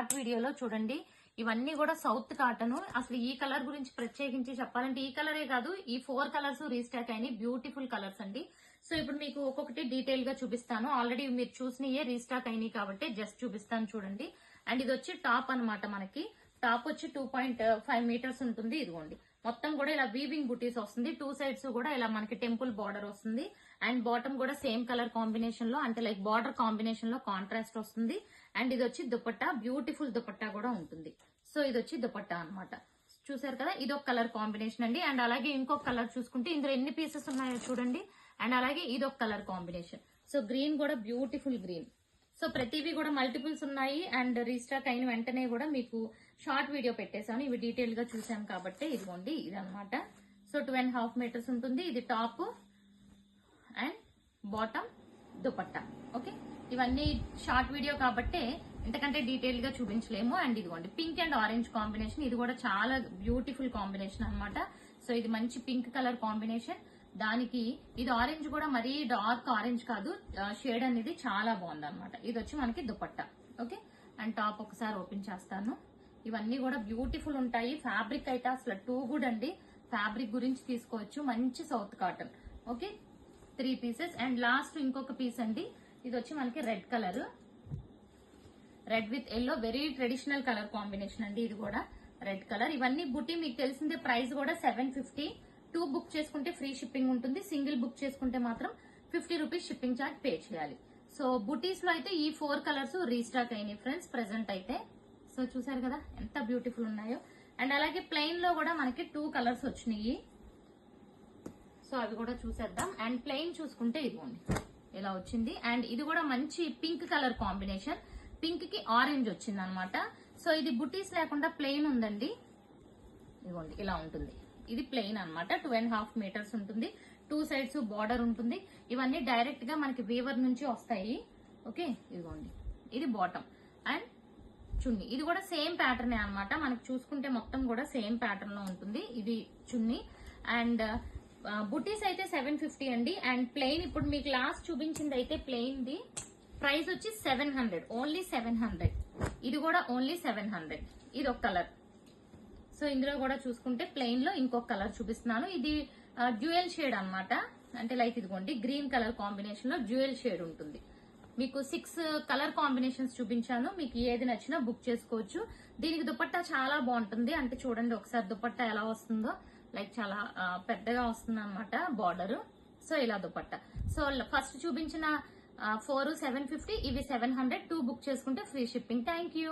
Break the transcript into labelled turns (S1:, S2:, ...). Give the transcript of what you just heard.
S1: Short వీడియోలో చూడండి. ఇవన్నీ కూడా సౌత్ కాటన్. అసలు ఈ కలర్ గురించి ప్రత్యేకించి చెప్పాలంటే ఈ కలరే కాదు, ఈ 4 కలర్స్ రీస్టాక్ అయినాయి. బ్యూటిఫుల్ కలర్స్ అండి. సో ఇప్పుడు మీకు ఒక్కొక్కటి డీటెయిల్ గా చూపిస్తాను. ఆల్రెడీ మీరు చూసినయే రీస్టాక్ అయినాయి కాబట్టి జస్ట్ చూపిస్తాను చూడండి. అండ్ ఇది వచ్చి టాప్ అన్నమాట. మనకి టాప్ వచ్చి 2.5 మీటర్స్ ఉంటుంది. ఇదిగోండి మొత్తం కూడా ఇలా వీవింగ్ బుటీస్ వస్తుంది. 2 సైడ్స్ కూడా ఇలా మనకి టెంపుల్ బార్డర్ వస్తుంది. అండ్ బాటమ్ కూడా సేమ్ కలర్ కాంబినేషన్ లో, అంటే లైక్ బార్డర్ కాంబినేషన్ లో కాంట్రాస్ట్ వస్తుంది. అండ్ ఇది వచ్చి దుపట్టా, బ్యూటిఫుల్ దుపట్టా కూడా ఉంటుంది. సో ఇది వచ్చి దుపట్టా అన్నమాట. చూసారు కదా, ఇది ఒక కలర్ కాంబినేషన్ అండి. అండ్ అలాగే ఇంకొక కలర్ చూసుకుంటే ఇందులో ఎన్ని పీసెస్ ఉన్నాయో చూడండి. అండ్ అలాగే ఇది ఒక కలర్ కాంబినేషన్. సో గ్రీన్ కూడా బ్యూటిఫుల్ గ్రీన్. సో ప్రతివి కూడా మల్టిపుల్స్ ఉన్నాయి. అండ్ రీస్టాక్ అయిన వెంటనే కూడా మీకు షార్ట్ వీడియో పెట్టేశాను. ఇవి డీటెయిల్ గా చూసాం కాబట్టి ఇదిగోండి ఇది అనమాట. సో 2.5 మీటర్స్ ఉంటుంది. ఇది top and bottom dupatta. Okay, ఇవన్నీ షార్ట్ వీడియో కాబట్టి ఎంతకంటే డీటెయిల్ గా చూపించలేము. అండ్ ఇదిగోండి పింక్ అండ్ ఆరెంజ్ కాంబినేషన్. ఇది కూడా చాలా బ్యూటిఫుల్ కాంబినేషన్ అన్నమాట. సో ఇది మంచి పింక్ కలర్ కాంబినేషన్. దానికి ఇది ఆరెంజ్ కూడా మరీ డార్క్ ఆరెంజ్ కాదు, షేడ్ అనేది చాలా బాగుంది అనమాట. ఇది వచ్చి మనకి దుపట్టా. ఓకే, అండ్ టాప్ ఒకసారి ఓపెన్ చేస్తాను. ఇవన్నీ కూడా బ్యూటిఫుల్ ఉంటాయి. ఫ్యాబ్రిక్ అయితే అసలు టూ గుడ్ అండి. ఫ్యాబ్రిక్ గురించి తీసుకోవచ్చు. మంచి south cotton. Okay, 3 pieces. And last ఇంకొక పీస్ అండి. ఇది వచ్చి మనకి red colour, red with yellow, very traditional colour combination అండి. ఇది కూడా రెడ్ కలర్. ఇవన్నీ బుట్టి మీకు తెలిసిందే. ప్రైస్ కూడా 750. 2 బుక్ చేసుకుంటే ఫ్రీ షిప్పింగ్ ఉంటుంది. సింగిల్ బుక్ చేసుకుంటే మాత్రం 50 రూపీస్ షిప్పింగ్ ఛార్జ్ పే చేయాలి. సో బుటీస్ లో అయితే ఈ 4 కలర్స్ రీస్టాక్ అయినాయి ఫ్రెండ్స్ ప్రెసెంట్ అయితే. సో చూసారు కదా ఎంత బ్యూటిఫుల్ ఉన్నాయో. అండ్ అలాగే ప్లెయిన్ లో కూడా మనకి 2 కలర్స్ వచ్చినాయి. సో అవి కూడా చూసేద్దాం. అండ్ ప్లెయిన్ చూసుకుంటే ఇదిగోండి ఇలా వచ్చింది. అండ్ ఇది కూడా మంచి పింక్ కలర్ కాంబినేషన్. పింక్ కి ఆరెంజ్ వచ్చింది అనమాట. సో ఇది బుటీస్ లేకుండా ప్లెయిన్ ఉందండి. ఇదిగోండి ఇలా ఉంటుంది. ఇది ప్లెయిన్ అనమాట. 2.5 మీటర్స్ ఉంటుంది. 2 సైడ్స్ బార్డర్ ఉంటుంది. ఇవన్నీ డైరెక్ట్ గా మనకి వీవర్ నుంచి వస్తాయి. ఓకే, ఇదిగోండి ఇది బాటమ్ అండ్ చున్నీ. ఇది కూడా సేమ్ ప్యాటర్న్ అనమాట. మనకి చూసుకుంటే మొత్తం కూడా సేమ్ ప్యాటర్న్ లో ఉంటుంది. ఇది చున్నీ. అండ్ బుటీస్ అయితే 750 అండి. అండ్ ప్లెయిన్ ఇప్పుడు మీకు లాస్ట్ చూపించింది అయితే ప్లెయిన్ ది ప్రైస్ వచ్చి 700, ఓన్లీ 700. ఇది కూడా ఓన్లీ 700. ఇది ఒక కలర్. సో ఇందులో కూడా చూసుకుంటే ప్లెయిన్ లో ఇంకొక కలర్ చూపిస్తున్నాను. ఇది డ్యూయల్ షేడ్ అన్నమాట. అంటే లైక్ ఇదిగోండి గ్రీన్ కలర్ కాంబినేషన్ లో డ్యూయల్ షేడ్ ఉంటుంది. మీకు 6 కలర్ కాంబినేషన్స్ చూపించాను. మీకు ఏది నచ్చినా బుక్ చేసుకోవచ్చు. దీనికి దుపట్టా చాలా బాగుంటుంది. అంటే చూడండి ఒకసారి దుపట్టా ఎలా వస్తుందో, లైక్ చాలా పెద్దగా వస్తుంది అనమాట బార్డర్. సో ఇలా దుపట్టా. సో ఫస్ట్ చూపించిన 4 750, ఇవి 700. 2 బుక్ చేసుకుంటే ఫ్రీ షిప్పింగ్. Thank you.